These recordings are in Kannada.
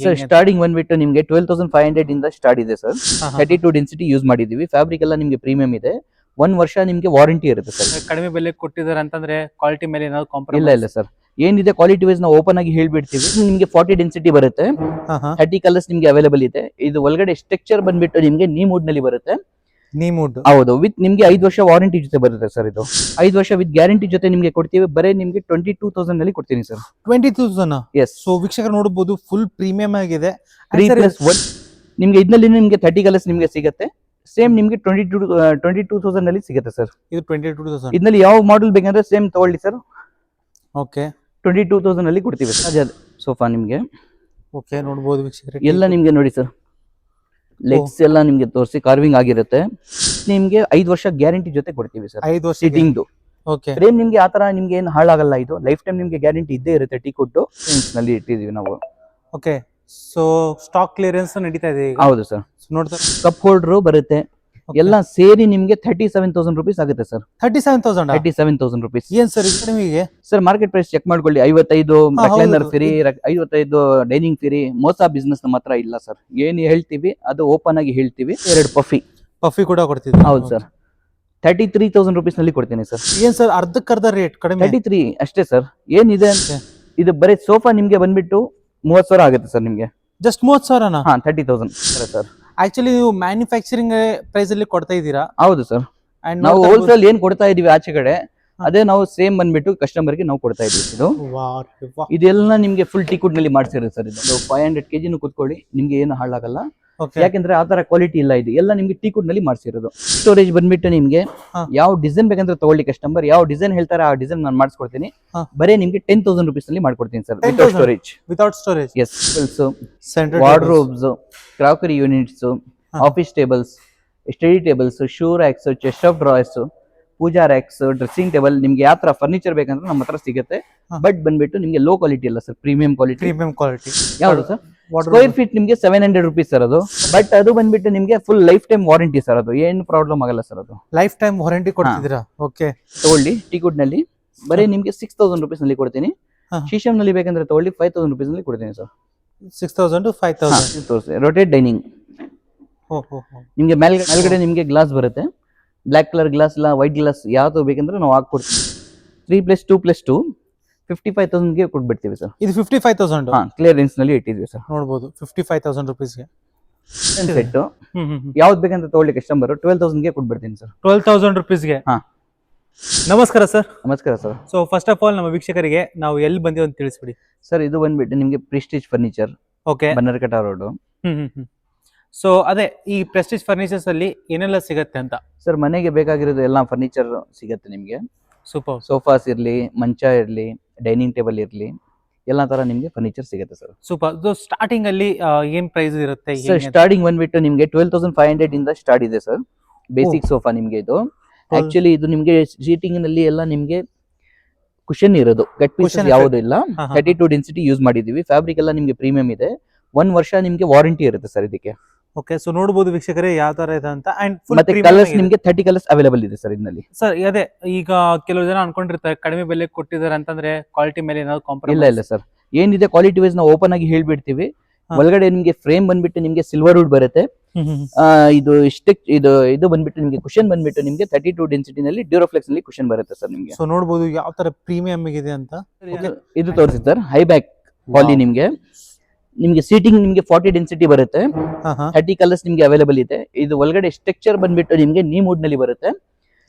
ಸರ್ ಸ್ಟಾರ್ಟಿಂಗ್ ಬಂದ್ಬಿಟ್ಟು ನಿಮಗೆ 12,500 ಇಂದ ಸ್ಟಾರ್ಟ್ ಇದೆ ಸರ್. 32 ಡೆನ್ಸಿಟಿ ಯೂಸ್ ಮಾಡಿದೀವಿ. ಫ್ಯಾಬ್ರಿಕ್ ಎಲ್ಲ ನಿಮಗೆ ಪ್ರೀಮಿಯಂ ಇದೆ. 1 ವರ್ಷ ನಿಮಗೆ ವಾರಂಟಿ ಇರುತ್ತೆ ಸರ್. ಕಡಿಮೆ ಬೆಲೆ ಕೊಟ್ಟಿದ್ದಾರೆ ಅಂತಂದ್ರೆ ಕ್ವಾಲಿಟಿ ಮೇಲೆ ಏನಾದ್ರು ಕಾಂಪ್ರಮೈಸ್ ಇಲ್ಲ ಸರ್, ಏನಿದೆ ಕ್ವಾಲಿಟಿ ವೈಸ್ ನಾವು ಓಪನ್ ಆಗಿ ಹೇಳ್ಬಿಡ್ತೀವಿ. ನಿಮಗೆ 40 ಡೆನ್ಸಿಟಿ ಬರುತ್ತೆ. 30 ಕಲರ್ಸ್ ನಿಮಗೆ ಅವೈಲೇಬಲ್ ಇದೆ. ಇದು ಒಳಗಡೆ ಸ್ಟ್ರಕ್ಚರ್ ಬಂದ್ಬಿಟ್ಟು ನಿಮಗೆ ನೀ ಮೂಡ್ ನಲ್ಲಿ ಬರುತ್ತೆ. ಹೌದು, ವಿತ್ ನಿಮ್ಗೆ 5 ವರ್ಷ ವಾರಂಟಿ ಜೊತೆ ಬರುತ್ತೆ ಸರ್. ಇದು 5 ವರ್ಷ ವಿತ್ ಗ್ಯಾರಂಟಿ ಜೊತೆ ನಿಮಗೆ ಕೊಡ್ತೀವಿ. ಬರೀ ನಿಮ್ಗೆ 22,000 ನಲ್ಲಿ ಕೊಡ್ತೀನಿ ಸರ್. 20,000. ಎಸ್. ಸೊ ವೀಕ್ಷಕರು ನೋಡಬಹುದು, ಫುಲ್ ಪ್ರೀಮಿಯಂ ಆಗಿದೆ. 3+1 ನಿಮ್ಗೆ ಇದರಲ್ಲಿ ನಿಮ್ಗೆ 30 ಕಲರ್ಸ್ ನಿಮ್ಗೆ ಸಿಗುತ್ತೆ. ಸೇಮ್ ನಿಮ್ಗೆ 22,000 ನಲ್ಲಿ ಸಿಗುತ್ತೆ ಸರ್. ಇದು 22,000. ಇದರಲ್ಲಿ ಯಾವ ಮಾಡೆಲ್ ಬೇಕಂದ್ರೆ ಸೇಮ್ ತಗೊಳ್ಳಿ ಸರ್. ಓಕೆ, 22,000 ಅಲ್ಲಿ ಕೊಡ್ತೀವಿ ಸರ್. ಸೋಫಾ ನಿಮ್ಗೆ ಓಕೆ ನೋಡಬಹುದು ವೀಕ್ಷಕರು, ಎಲ್ಲ ನಿಮ್ಗೆ ನೋಡಿ ಸರ್, ಲೆಗ್ಸ್ ಎಲ್ಲ ನಿಮ್ಗೆ ತೋರಿಸಿ ಕಾರ್ವಿಂಗ್ ಆಗಿರುತ್ತೆ. ನಿಮ್ಗೆ 5 ವರ್ಷ ಗ್ಯಾರಂಟಿ ಜೊತೆ ಕೊಡ್ತೀವಿ ಸರ್. 5 ವರ್ಷ ಸಿಟಿಂಗ್ ಓಕೆ. ಫ್ರೇಮ್ ನಿಮ್ಗೆ ಆತರ ನಿಮ್ಗೆ ಏನು ಹಾಳಾಗಲ್ಲ. ಇದು ಲೈಫ್ ಟೈಮ್ ನಿಮ್ಗೆ ಗ್ಯಾರಂಟಿ ಇದ್ದೇ ಇರುತ್ತೆ. ಟೀಕುಡ್ ನಲ್ಲಿ ಇಟ್ಟಿದೀವಿ ನಾವು. ಓಕೆ, ಸೊ ಸ್ಟಾಕ್ ಕ್ಲಿಯರೆನ್ಸ್ ನಡೀತಾ ಇದೆ ಈಗ. ಹೌದು ಸರ್. ನೋಡ್ತಾ ಕಪ್ ಹೋಲ್ಡರ್ ಬರುತ್ತೆ. ಎಲ್ಲ ಸೇರಿ ನಿಮ್ಗೆ 37,000 rupees ಆಗುತ್ತೆ ಸರ್. 37,000. 37,000 rupees. ಏನ್ ಸರ್ ಇದು ನಿಮಗೆ? ಸರ್ ಮಾರ್ಕೆಟ್ ಪ್ರೈಸ್ ಚೆಕ್ ಮಾಡ್ಕೊಳ್ಳಿ. 55 ರೆಕ್ಲೈನರ್ ಹೌದು. Free, 55 dining free. ಮೋಸ ಬಿಸ್ನೆಸ್ ನಮ್ಮ ಹತ್ರ ಇಲ್ಲ ಸರ್. ಏನ್ ಹೇಳ್ತೀವಿ ಅದು ಓಪನ್ ಆಗಿ ಹೇಳ್ತೀವಿ. 2 ಪಫಿ ಕೂಡ ಕೊಡ್ತಿದ್ವಿ. ಹೌದು ಸರ್. 33,000 rupees ನಲ್ಲಿ ಕೊಡ್ತೀನಿ ಸರ್. ಏನ್ ಸರ್ ಅರ್ಧಕ್ಕರ್ಧ ರೇಟ್ ಕಡಿಮೆ? 33 ಅಷ್ಟೇ ಸರ್. ಏನಿದೆ ಅಂತ ಇದು ಬರೀ ಸೋಫಾ ನಿಮ್ಗೆ ಬಂದ್ಬಿಟ್ಟು 30,000 ಆಗುತ್ತೆ ಸರ್. ನಿಮ್ಗೆ ಜಸ್ಟ್ 30,000? ಹಾ, 30,000 ಸರ್. ಆಕ್ಚುಲಿ ನೀವು ಮ್ಯಾನುಫ್ಯಾಕ್ಚರಿಂಗ್ ಪ್ರೈಸ್ ಅಲ್ಲಿ ಕೊಡ್ತಾ ಇದ್ದೀರಾ? ಹೌದು ಸರ್. ನಾವು ಹೋಲ್ಸೇಲ್ ಏನ್ ಕೊಡ್ತಾ ಇದೀವಿ ಆಚೆ ಕಡೆ, ಅದೇ ನಾವು ಸೇಮ್ ಬಂದ್ಬಿಟ್ಟು ಕಸ್ಟಮರ್ ಗೆ ನಾವು ಕೊಡ್ತಾ ಇದೀವಿ. ಇದೆಲ್ಲ ನಿಮ್ಗೆ ಫುಲ್ ಟೀಕುಡ್ ನಲ್ಲಿ ಮಾಡ್ಸಿರೋದು ಸರ್. ಇದು 500 kg ಕುತ್ಕೊಳ್ಳಿ, ನಿಮ್ಗೆ ಏನು ಹಾಳಾಗಲ್ಲ. ಯಾಕೆಂದ್ರೆ ಆ ತರ ಕ್ವಾಲಿಟಿ ಇಲ್ಲ. ಇದು ಎಲ್ಲ ನಿಮ್ಗೆ ಟೀಕುಡ್ ನಲ್ಲಿ ಮಾಡ್ಸಿರೋದು. ಸ್ಟೋರೇಜ್ ಬಂದ್ಬಿಟ್ಟು ನಿಮ್ಗೆ ಯಾವ ಡಿಸೈನ್ ಬೇಕಂದ್ರೆ ತಗೊಳ್ಳಿ. ಕಸ್ಟಮರ್ ಯಾವ ಡಿಸೈನ್ ಹೇಳ್ತಾರೆ ಆ ಡಿಸೈನ್ ನಾನು ಮಾಡಿಸ್ಕೊಡ್ತೀನಿ. ಬರೀ ನಿಮ್ಗೆ 10,000 rupees ನಲ್ಲಿ ಮಾಡ್ಕೊಡ್ತೀನಿ sir. Without storage. Yes. Wardrobes, crockery units, office tables, study tables, shoe racks, chest of drawers, pooja racks, dressing table, ನಿಮ್ಗೆ ಯಾವ ತರ ಫರ್ನಿಚರ್ ಬೇಕಂದ್ರೆ ನಮ್ಮ ಹತ್ರ ಸಿಗುತ್ತೆ. ಬಟ್ ಬಂದ್ಬಿಟ್ಟು ನಿಮ್ಗೆ ಲೋ ಕ್ವಾಲಿಟಿ ಅಲ್ಲ ಸರ್, ಪ್ರೀಮಿಯಂ ಕ್ವಾಲಿಟಿ. ಯಾವುದು ಸರ್? ಸ್ಕ್ವೇರ್ ಫೀಟ್ ನಿಮ್ಗೆ 700 rupees ಸರ್ ಅದು. ಬಟ್ ಅದು ಬಂದ್ಬಿಟ್ಟು ನಿಮ್ಗೆ full life time warranty sir. ಅದು ಏನು ಪ್ರಾಬ್ಲಮ್ ಆಗಲ್ಲ ಸರ್. ಅದು ಲೈಫ್ ಟೈಮ್ ವಾರಂಟಿ ಕೊಡ್ತಿದ್ದೀರಾ? ಓಕೆ, ತಗೊಳ್ಳಿ. ಟೀಕುಡ್ ನಲ್ಲಿ ಬರೀ ನಿಮ್ಗೆ 6,000 rupees ನಲ್ಲಿ ಕೊಡ್ತೀನಿ. ಶೀಶಮ್ ನಲ್ಲಿ ಬೇಕಂದ್ರೆ ತಗೊಳ್ಳಿ, 5,000 rupees ನಲ್ಲಿ ಕೊಡ್ತೀನಿ ಸರ್. 6,000 to 5,000. ತೋರಿಸಿ. ರೊಟೇಟ್ ಡೈನಿಂಗ್ ನಿಮ್ಗೆ ಮೇಲ್ಗಡೆ ನಿಮ್ಗೆ ಗ್ಲಾಸ್ ಬರುತ್ತೆ. ಬ್ಲಾಕ್ ಕಲರ್ ಗ್ಲಾಸ್ ಇಲ್ಲ ವೈಟ್ ಗ್ಲಾಸ್ ಯಾವ್ದು ಬೇಕಂದ್ರೆ ನಾವು ಹಾಕೊಡ್ತೀವಿ. 3+2+2 55,000 ಗೆ ಕೊಟ್ಬಿಡ್ತೀವಿ ಸರ್. ಇದು 55,000 ಕ್ಲಿಯರೆನ್ಸ್ ನಲ್ಲಿ ಇಟ್ಟಿದ್ವಿ ಸರ್. ನೋಡಬಹುದು 55,000 rupees ಗೆ ಸೆಟ್. ಯಾವ್ದು ಬೇಕಂತ ತಗೊಳ್ಳಿ ಕಸ್ಟಮರ್, 12,000 ಗೆ ಕೊಟ್ಬಿಡ್ತೀನಿ ಸರ್. 12,000 rupees ಗೆ. ನಮಸ್ಕಾರ ಸರ್. ನಮಸ್ಕಾರ sir. So first of all ನಮ್ಮ ವೀಕ್ಷಕರಿಗೆ ನಾವು ಎಲ್ಲಿ ಬಂದಿವಿ ಅಂತ ತಿಳಿಸ್ಬಿಡಿ ಸರ್. ಇದು ಬಂದ್ಬಿಟ್ಟು ನಿಮ್ಗೆ Prestige furniture, okay, Bannerghatta road. So ಅದೇ ಈ ಪ್ರೆಸ್ಟೀಜ್ ಫರ್ನಿಚರ್ಸ್ ಅಲ್ಲಿ ಏನೆಲ್ಲ ಸಿಗತ್ತೆ ಅಂತ ಸರ್. ಮನೆಗೆ ಬೇಕಾಗಿರೋದು ಎಲ್ಲ ಫರ್ನಿಚರ್ ಸಿಗತ್ತೆ ನಿಮ್ಗೆ. ಸೂಪರ್. ಸೋಫಾಸ್ ಇರ್ಲಿ, ಮಂಚ ಇರ್ಲಿ, ಡೈನಿಂಗ್ ಟೇಬಲ್ ಇರ್ಲಿ, ಎಲ್ಲಾ ತರ ನಿಮ್ಗೆ ಫರ್ನಿಚರ್ ಸಿಗುತ್ತೆ ಸರ್. ಸೂಪರ್. ಸ್ಟಾರ್ಟಿಂಗ್ ಅಲ್ಲಿ ಏನ್ ಪ್ರೈಸ್ ಇರುತ್ತೆ? ಸರ್ ಸ್ಟಾರ್ಟಿಂಗ್ ಬಂದ್ಬಿಟ್ಟು ನಿಮ್ಗೆ 12,500 ಇಂದ ಸ್ಟಾರ್ಟ್ ಇದೆ ಸರ್. ಬೇಸಿಕ್ ಸೋಫಾ ನಿಮ್ಗೆ ಇದು. ಆಕ್ಚುಲಿ ಇದು ನಿಮ್ಗೆ ಸೀಟಿಂಗ್ ನಲ್ಲಿ ಎಲ್ಲ ನಿಮ್ಗೆ ಕುಶನ್ ಇರೋದು, ಗಟ್ ಪೀಸ್ ಯಾವುದು ಇಲ್ಲ. 32 ಡೆನ್ಸಿಟಿ ಯೂಸ್ ಮಾಡಿದೀವಿ. ಫ್ಯಾಬ್ರಿಕ್ ಎಲ್ಲ ನಿಮ್ಗೆ ಪ್ರೀಮಿಯಂ ಇದೆ. 1 ವರ್ಷ ನಿಮ್ಗೆ ವಾರಂಟಿ ಇರುತ್ತೆ ಸರ್ ಇದಕ್ಕೆ. ಓಕೆ, ಸೊ ನೋಡಬಹುದು ವೀಕ್ಷಕರೇ ಯಾವ ತರ ಇದೆ ಅಂತ. ಅಂಡ್ ಮತ್ತೆ ಕಲರ್ಸ್ ನಿಮ್ಗೆ 30 ಕಲರ್ಸ್ ಅವೈಲೇಬಲ್ ಇದೆ ಸರ್ ಇದರಲ್ಲಿ. ಸರ್ ಅದೇ ಈಗ ಕೆಲವು ಜನ ಅನ್ಕೊಂಡಿರ್ತಾರೆ ಕಡಿಮೆ ಬೆಲೆ ಕೊಟ್ಟಿದ್ದಾರೆ ಅಂತಂದ್ರೆ ಕ್ವಾಲಿಟಿ ಮೇಲೆ ಏನಾದ್ರು ಕಾಂಪ್ರಮೈಸ್? ಇಲ್ಲ ಸರ್, ಏನಿದೆ ಕ್ವಾಲಿಟಿ ವೈಸ್ ನಾವು ಓಪನ್ ಆಗಿ ಹೇಳ್ಬಿಡ್ತೀವಿ. ಒಳಗಡೆ ನಿಮ್ಗೆ ಫ್ರೇಮ್ ಬಂದ್ಬಿಟ್ಟು ನಿಮ್ಗೆ ಸಿಲ್ವರ್ ವುಡ್ ಬರುತ್ತೆ. ಇದು ಬಂದ್ಬಿಟ್ಟು ನಿಮ್ಗೆ ಕುಶನ್ ಬಂದ್ಬಿಟ್ಟು ನಿಮ್ಗೆ 32 ಡೆನ್ಸಿಟಿ ನಲ್ಲಿ ಡ್ಯೂರೋಫ್ಲೆಕ್ಸ್ ನಲ್ಲಿ ಕುಶನ್ ಬರುತ್ತೆ ಸರ್ ನಿಮ್ಗೆ. ಸೊ ನೋಡಬಹುದು ಯಾವ ತರ ಪ್ರೀಮಿಯಂ ಇದೆ ಅಂತ. ಇದು ತೋರಿಸಿ ಸರ್. ಹೈ ಬ್ಯಾಕ್ ಪಾಲಿ ನಿಮ್ಗೆ ಸೀಟಿಂಗ್ ನಿಮ್ಗೆ 40 ಡೆನ್ಸಿಟಿ ಬರುತ್ತೆ. 30 ಕಲರ್ಸ್ ನಿಮ್ಗೆ ಅವೈಲೇಬಲ್ ಇದೆ. ಇದು ಒಳಗಡೆ ಸ್ಟ್ರಕ್ಚರ್ ಬಂದ್ಬಿಟ್ಟು ನಿಮ್ಗೆ ನೀ ಮೂಡ್ ನಲ್ಲಿ ಬರುತ್ತೆ.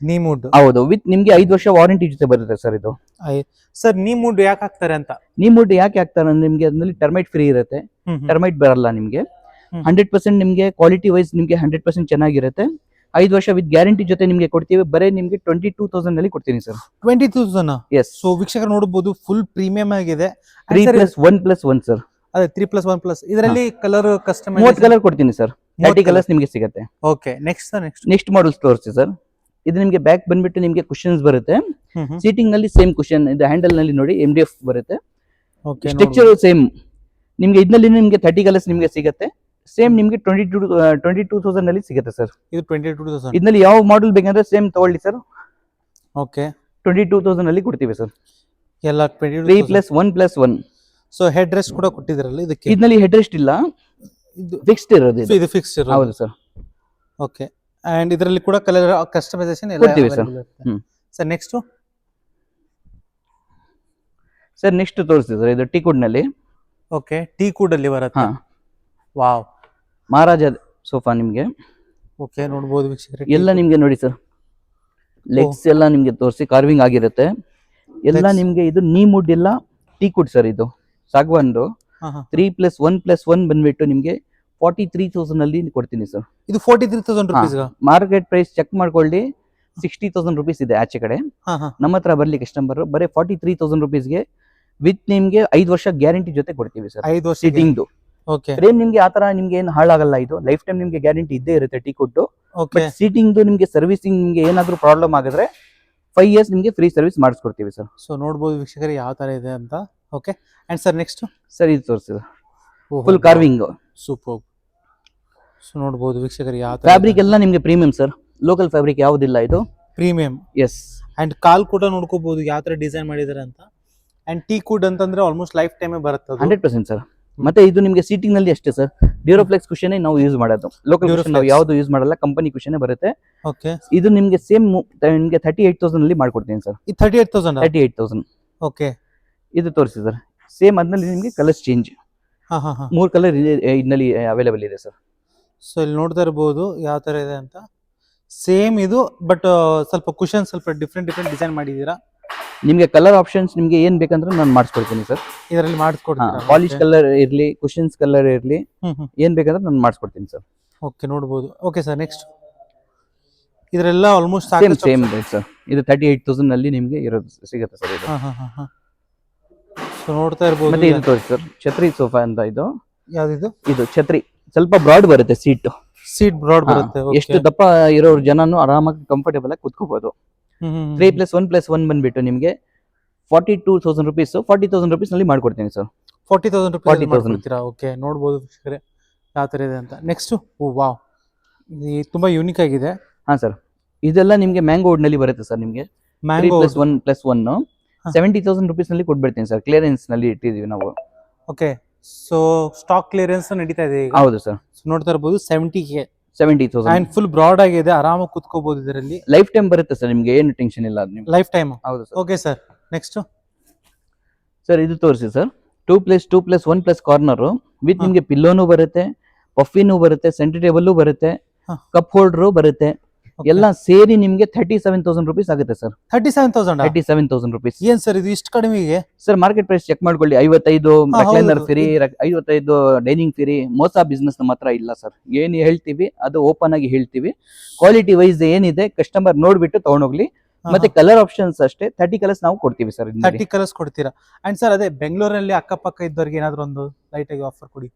ಹೌದು, ವಿತ್ ನಿಮ್ಗೆ 5 ವರ್ಷ ವಾರಂಟಿ ಜೊತೆ ಬರುತ್ತೆ ಸರ್. ಇದು ಸರ್ ನೀ ಮೂಡ್ ಯಾಕೆ ಹಾಕ್ತಾರೆ ಅಂತ? ನೀ ಮೂಡ್ ಯಾಕೆ ಹಾಕ್ತಾರೆ ಅಂದ್ರೆ ನಿಮ್ಗೆ ಅದ್ರಲ್ಲಿ ಟರ್ಮೈಟ್ ಫ್ರೀ ಇರುತ್ತೆ. ಟರ್ಮೈಟ್ ಬರಲ್ಲ ನಿಮ್ಗೆ. 100% ನಿಮ್ಗೆ ಕ್ವಾಲಿಟಿ ವೈಸ್ ನಿಮ್ಗೆ 100% ಚೆನ್ನಾಗಿರುತ್ತೆ. 5 ವರ್ಷ ವಿತ್ ಗ್ಯಾರಂಟಿ ಜೊತೆ ನಿಮ್ಗೆ ಕೊಡ್ತೀವಿ. ಬರೀ ನಿಮ್ಗೆ 22,000 ನಲ್ಲಿ ಕೊಡ್ತೀನಿ ಸರ್. 20,000? ಎಸ್. ಸೊ ವೀಕ್ಷಕರು ನೋಡಬಹುದು ಫುಲ್ ಪ್ರೀಮಿಯಂ ಆಗಿದೆ. 3+1+1 ಸರ್. ಅದೇ 3+1+. ಇದರಲ್ಲಿ ಕಲರ್ ಕಸ್ಟಮೈಸ್ 30 ಕಲರ್ ಕೊಡ್ತೀನಿ ಸರ್. 30 ಕಲರ್ಸ್ ನಿಮ್ಗೆ ಸಿಗುತ್ತೆ. ಓಕೆ, ನೆಕ್ಸ್ಟ್ ಮಾಡೆಲ್ಸ್ ತೋರಿಸಿ ಸರ್. ಇದು ನಿಮ್ಗೆ ಬ್ಯಾಕ್ ಬಂದ್ಬಿಟ್ಟು ನಿಮ್ಗೆ ಕುಶನ್ಸ್ ಬರುತ್ತೆ. ಸೀಟಿಂಗ್ ನಲ್ಲಿ ಸೇಮ್ ಕುಶನ್. ಇದು ಹ್ಯಾಂಡಲ್ ನಲ್ಲಿ ನೋಡಿ MDF ಬರುತ್ತೆ. ಸ್ಟ್ರಕ್ಚರ್ ಸೇಮ್ ನಿಮ್ಗೆ. ಇದರಲ್ಲಿ ನಿಮ್ಗೆ 30 ಕಲರ್ಸ್ ನಿಮ್ಗೆ ಸಿಗುತ್ತೆ. ಸೇಮ್ ನಿಮ್ಗೆ 22,000 ನಲ್ಲಿ ಸಿಗುತ್ತೆ ಸರ್. ಇದು 22,000. ಇದರಲ್ಲಿ ಯಾವ ಮಾಡೆಲ್ ಬೇಕಂದ್ರೆ ಸೇಮ್ ತಗೊಳ್ಳಿ ಸರ್. ಓಕೆ, 22,000 ನಲ್ಲಿ ಕೊಡ್ತೀವಿ ಸರ್. ಎಲ್ಲ 3+1+1. ಸೊ ಹೆಡ್ ರೆಸ್ಟ್ ಕೂಡ ಕೊಟ್ಟಿದ್ರಲ್ಲ ಇದಕ್ಕೆ. ಇದರಲ್ಲಿ ಹೆಡ್ ರೆಸ್ಟ್ ಇಲ್ಲ, ಫಿಕ್ಸ್ಡ್ ಇರೋದು ಇದು. ಇದು ಫಿಕ್ಸ್ ಇರೋದು. ಹೌದು ಸರ್. ಓಕೆ, ಅಂಡ್ ಇದರಲ್ಲಿ ಕೂಡ ಕಲರ್ ಕಸ್ಟಮೈಸೇಷನ್ ಎಲ್ಲ ಕೊಡ್ತೀವಿ sir. Sir next sir next ತೋರಿಸ್ತೀವಿ ಸರ್, ಇದು ಟೀಕುಡ್ ನಲ್ಲಿ. ಓಕೆ, ಟೀ ಕೂಡ್ ಅಲ್ಲಿ ಬರುತ್ತೆ. ವಾವ್, ಮಹಾರಾಜ ಸೋಫಾ ನಿಮ್ಗೆ. ಓಕೆ, ನೋಡಬಹುದು ವೀಕ್ಷಕರೇ, ಎಲ್ಲ ನಿಮ್ಗೆ ನೋಡಿ ಸರ್, ಲೆಗ್ಸ್ ಎಲ್ಲ ನಿಮ್ಗೆ ತೋರಿಸಿ ಕಾರ್ವಿಂಗ್ ಆಗಿರುತ್ತೆ ಎಲ್ಲ ನಿಮ್ಗೆ. ಇದು ನೀ ವುಡ್ ಎಲ್ಲ ಟೀಕುಡ್ ಸರ್, ಇದು ಸಾಗವಾನ್ದು 3+1+1 ಬಂದ್ಬಿಟ್ಟು ನಿಮ್ಗೆ 43,000 ಅಲ್ಲಿ ಕೊಡ್ತೀನಿ ಸರ್. ಇದು 43,000 rupees. ಮಾರ್ಕೆಟ್ ಪ್ರೈಸ್ ಚೆಕ್ ಮಾಡ್ಕೊಳ್ಳಿ, 60,000 rupees ಇದೆ ಆಚೆ ಕಡೆ. ನಮ್ಮ ಹತ್ರ ಬರ್ಲಿ ಕಸ್ಟಮರ್ ಬರೀ 43,000 rupeesಗೆ ವಿತ್ ನಿಮ್ಗೆ 5 ವರ್ಷ ಗ್ಯಾರಂಟಿ ಜೊತೆ ಕೊಡ್ತೀವಿ ಸರ್. 5 ವರ್ಷ ಸಿಟಿಂಗ್ದು ಫ್ರೇಮ್ ನಿಮ್ಗೆ ಆತರ ನಿಮ್ಗೆ ಏನು ಹಾಳಾಗಲ್ಲ, ಇದು ಲೈಫ್ ಟೈಮ್ ನಿಮ್ಗೆ ಗ್ಯಾರಂಟಿ ಇದ್ದೇ ಇರುತ್ತೆ ಟೀಕುಡ್. ಬಟ್ ಸೀಟಿಂಗ್ ನಿಮ್ಗೆ ಸರ್ವಿಸಿಂಗ್ ನಿಮ್ಗೆ ಏನಾದ್ರೂ ಪ್ರಾಬ್ಲಮ್ ಆಗಿದ್ರೆ 5 years ನಿಮ್ಗೆ ಫ್ರೀ ಸರ್ವಿಸ್ ಮಾಡಿಸ್ಕೊಡ್ತೀವಿ ಸರ್. ಸೊ ನೋಡಬಹುದು ವೀಕ್ಷಕರೇ ಯಾವ ತರ ಇದೆ ಅಂತ. Okay, and sir next sir ಇದು ತೋರಿಸಿದ ಫುಲ್ ಕಾರ್ವಿಂಗ್ ಸೂಪರ್. ಸೊ ನೋಡಬಹುದು ವೀಕ್ಷಕರೇ ಯಾವ ಫ್ಯಾಬ್ರಿಕ್ ಎಲ್ಲ ನಿಮ್ಗೆ ಪ್ರೀಮಿಯಂ ಸರ್, ಲೋಕಲ್ ಫ್ಯಾಬ್ರಿಕ್ ಯಾವುದಿಲ್ಲ, ಇದು ಪ್ರೀಮಿಯಂ. ಎಸ್, ಅಂಡ್ ಕಾಲ್ ಕೂಡ ನೋಡ್ಕೋಬಹುದು ಯಾವ ತರ ಡಿಸೈನ್ ಮಾಡಿದಾರೆ ಅಂತ. ಅಂಡ್ ಟೀ ಕುಡ್ ಅಂತಂದ್ರೆ ಆಲ್ಮೋಸ್ಟ್ ಲೈಫ್ ಟೈಮ್ ಬರುತ್ತೆ 100% ಸರ್. ಮತ್ತೆ ಇದು ನಿಮ್ಗೆ ಸೀಟಿಂಗ್ ನಲ್ಲಿ ಅಷ್ಟೇ ಸರ್, ಡ್ಯೂರೋಫ್ಲೆಕ್ಸ್ ಕುಶನ್ ನಾವು ಯೂಸ್ ಮಾಡೋದು, ಲೋಕಲ್ ಕುಶನ್ ನಾವು ಯಾವ್ದು ಯೂಸ್ ಮಾಡಲ್ಲ, ಕಂಪನಿ ಕುಶನ್ ಬರುತ್ತೆ. ಓಕೆ, ಇದು ನಿಮ್ಗೆ ಸೇಮ್ ನಿಮ್ಗೆ 38,000 ಅಲ್ಲಿ ಮಾಡ್ಕೊಡ್ತೀನಿ ಸರ್. ಇದು 38,000. ಓಕೆ, ಇದು ತೋರಿಸಿ ಸರ್, ಸೇಮ್ ಅದ್ನಲ್ಲಿ ನಿಮ್ಗೆ ಕಲರ್ಸ್ ಚೇಂಜ್. 3 ಕಲರ್ ಇದರಲ್ಲಿ ಅವೈಲೇಬಲ್ ಇದೆ ಸರ್. ಸೊ ಇಲ್ಲಿ ನೋಡ್ತಾ ಇರಬಹುದು ಯಾವ ತರ ಇದೆ ಅಂತ. ಸೇಮ್ ಇದು, ಬಟ್ ಸ್ವಲ್ಪ ಕುಶನ್ ಸ್ವಲ್ಪ ಡಿಫ್ರೆಂಟ್ ಡಿಸೈನ್ ಮಾಡಿದೀರಾ. ನಿಮ್ಗೆ ಕಲರ್ ಆಪ್ಷನ್ಸ್ ನಿಮ್ಗೆ ಏನ್ ಬೇಕಂದ್ರೆ ನಾನು ಮಾಡಿಸ್ಕೊಡ್ತೀನಿ ಸರ್. ಇದರಲ್ಲಿ ಮಾಡಿಸ್ಕೊಡ್ತೀನಿ. ಪಾಲಿಶ್ ಕಲರ್ ಇರ್ಲಿ, ಕುಶನ್ಸ್ ಕಲರ್ ಇರ್ಲಿ, ಏನ್ ಬೇಕಂದ್ರೆ ನಾನು ಮಾಡಿಸ್ಕೊಡ್ತೀನಿ ಸರ್. ಓಕೆ, ನೋಡಬಹುದು. ಓಕೆ ಸರ್, ನೆಕ್ಸ್ಟ್ ಇದರೆಲ್ಲ ಆಲ್ಮೋಸ್ಟ್ ಸೇಮ್ ರೇಟ್ ಸರ್. ಇದು 38,000 ಅಲ್ಲಿ ನಿಮ್ಗೆ ಇರೋದು ಸಿಗುತ್ತೆ ಸರ್. ಇದು ಸೊ ನೋಡ್ತಾ ಇರಬಹುದು. ಮತ್ತೆ ಇದು ತೋರಿಸಿ ಸರ್, ಛತ್ರಿ ಸೋಫಾ ಅಂತ. ಇದು ಯಾವ್ದಿದು? ಇದು ಛತ್ರಿ ಸ್ವಲ್ಪ ಬ್ರಾಡ್ ಬರುತ್ತೆ, ಸೀಟ್ ಬ್ರಾಡ್ ಬರುತ್ತೆ. ಎಷ್ಟು ದಪ್ಪ ಇರೋರು ಜನನು ಆರಾಮಾಗಿ ಕಂಫರ್ಟೇಬಲ್ ಆಗಿ ಕುತ್ಕೋಬಹುದು. 3+1+1 ಬಂದ್ಬಿಟ್ಟು ನಿಮ್ಗೆ 42,000 rupees, 40,000 rupees ನಲ್ಲಿ ಮಾಡ್ಕೊಡ್ತೀನಿ ಸರ್. 40,000 rupees. ಓಕೆ, ನೋಡಬಹುದು ವೀಕ್ಷಕರೇ ಯಾವ ತರ ಇದೆ ಅಂತ. ನೆಕ್ಸ್ಟ್, ಓ ವಾವ್, ಇದು ತುಂಬಾ ಯೂನಿಕ್ ಆಗಿದೆ. ಹಾ ಸರ್, ಇದೆಲ್ಲ ನಿಮ್ಗೆ ಮ್ಯಾಂಗೋ ವುಡ್ ನಲ್ಲಿ ಬರುತ್ತೆ ಸರ್. ನಿಮ್ಗೆ 3+1+1 70,000 rupees ನಲ್ಲಿ ಕೊಟ್ಬಿಡ್ತೀನಿ ಸರ್. ಕ್ಲಿಯರೆನ್ಸ್ ನಲ್ಲಿ ಇಟ್ಟಿದೀವಿ ನಾವು. ಓಕೆ, ಸೊ ಸ್ಟಾಕ್ ಕ್ಲಿಯರೆನ್ಸ್ ನಡೀತಾ ಇದೆ ಈಗ. ಹೌದು ಸರ್. ನೋಡ್ತಾ ಇರಬಹುದು 70,000 ಅಂಡ್ ಫುಲ್ ಬ್ರಾಡ್ ಆಗಿದೆ, ಆರಾಮಾಗಿ ಕುತ್ಕೋಬಹುದು ಇದರಲ್ಲಿ. ಲೈಫ್ ಟೈಮ್ ಬರುತ್ತೆ ಸರ್, ನಿಮ್ಗೆ ಏನು ಟೆನ್ಷನ್ ಇಲ್ಲ ಅದು ನಿಮ್ಗೆ. Life time. ಹೌದು ಸರ್. ಓಕೆ ಸರ್, ನೆಕ್ಸ್ಟ್ ಸರ್ ಇದು ತೋರಿಸಿ ಸರ್, 2+2+1+ ಕಾರ್ನರ್ ವಿತ್ ನಿಮ್ಗೆ ಪಿಲ್ಲೋನು ಬರುತ್ತೆ, ಪಫಿನೂ ಬರುತ್ತೆ, ಸೆಂಟರ್ ಟೇಬಲ್ ಬರುತ್ತೆ, ಕಪ್ ಹೋಲ್ಡರ್ ಬರುತ್ತೆ. ಎಲ್ಲ ಸೇರಿ ನಿಮ್ಗೆ 37,000 rupees ಆಗುತ್ತೆ ಸರ್. 37,000 rupees. ಏನ್ ಸರ್ ಇದು ಇಷ್ಟು ಕಡಿಮೆಗೆ? ಸರ್ ಮಾರ್ಕೆಟ್ ಪ್ರೈಸ್ ಚೆಕ್ ಮಾಡ್ಕೊಳ್ಳಿ, 55 ರೆಕ್ಲೈನರ್ ಫ್ರೀ, 55 ಡೈನಿಂಗ್ ಫ್ರೀ. ಮೋಸ ಬಿಸ್ನೆಸ್ ನಮ್ಮ ಹತ್ರ ಇಲ್ಲ ಸರ್. ಏನ್ ಹೇಳ್ತೀವಿ ಅದು ಓಪನ್ ಆಗಿ ಹೇಳ್ತೀವಿ. ಕ್ವಾಲಿಟಿ ವೈಸ್ ಏನಿದೆ ಕಸ್ಟಮರ್ ನೋಡ್ಬಿಟ್ಟು ತಗೊಂಡೋಗ್ಲಿ. ಮತ್ತೆ ಕಲರ್ ಆಪ್ಷನ್ಸ್ ಅಷ್ಟೇ 30 ಕಲರ್ಸ್ ನಾವು ಕೊಡ್ತೀವಿ ಸರ್. 30 ಕಲರ್ಸ್ ಕೊಡ್ತೀರಾ? ಅಂಡ್ ಸರ್ ಅದೇ ಬೆಂಗಳೂರಲ್ಲಿ ಅಕ್ಕಪಕ್ಕ ಇದ್ದವ್ರಿಗೆ ಏನಾದ್ರು ಒಂದು ಲೈಟ್ ಆಗಿ ಆಫರ್ ಕೊಡಿ.